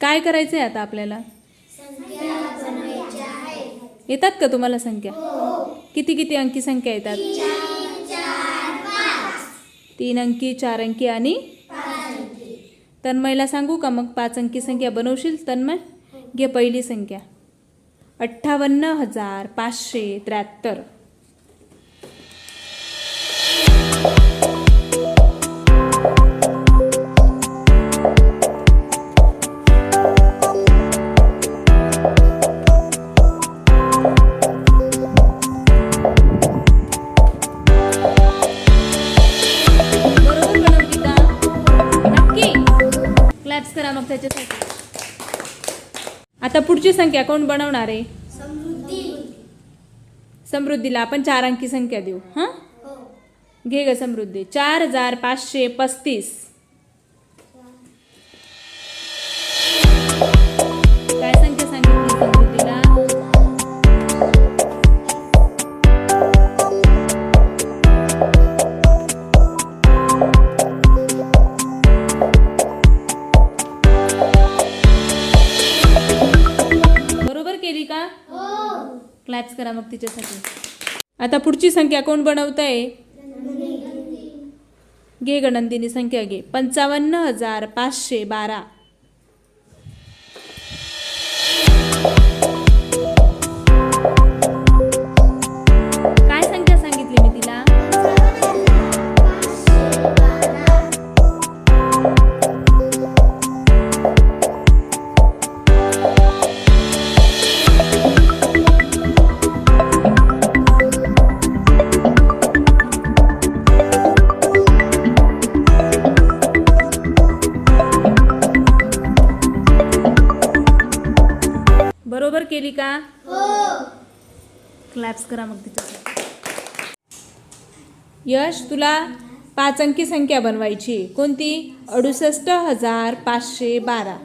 काय करायचं आहे आता आपल्याला? येतात का तुम्हाला संख्या? किती किती अंकी संख्या येतात? 3 अंकी, 4 अंकी आणि तन्मयला सांगू का मग 5 अंकी संख्या बनवशील तन्मय? घे पहिली संख्या 58,573. करा मग त्याच्यासाठी. आता पुढची संख्या कोण बनवणार आहे? समृद्धीला आपण 4 अंकी संख्या देऊ. हां, घे ग समृद्धी. 4,535. काय संख्या सांगितली समृद्धीला? केली का? क्लॅप्स करा मग तिच्यासाठी. आता पुढची संख्या कोण बनवतंय? घे ग नंदिनी संख्या घे. 55,512. काय संख्या सांगितली मी तिला? बरोबर केली का? क्लॅप्स करा मग तिच्यासाठी. यश, तुला 5 अंकी संख्या बनवायची. कोणती? 68,512.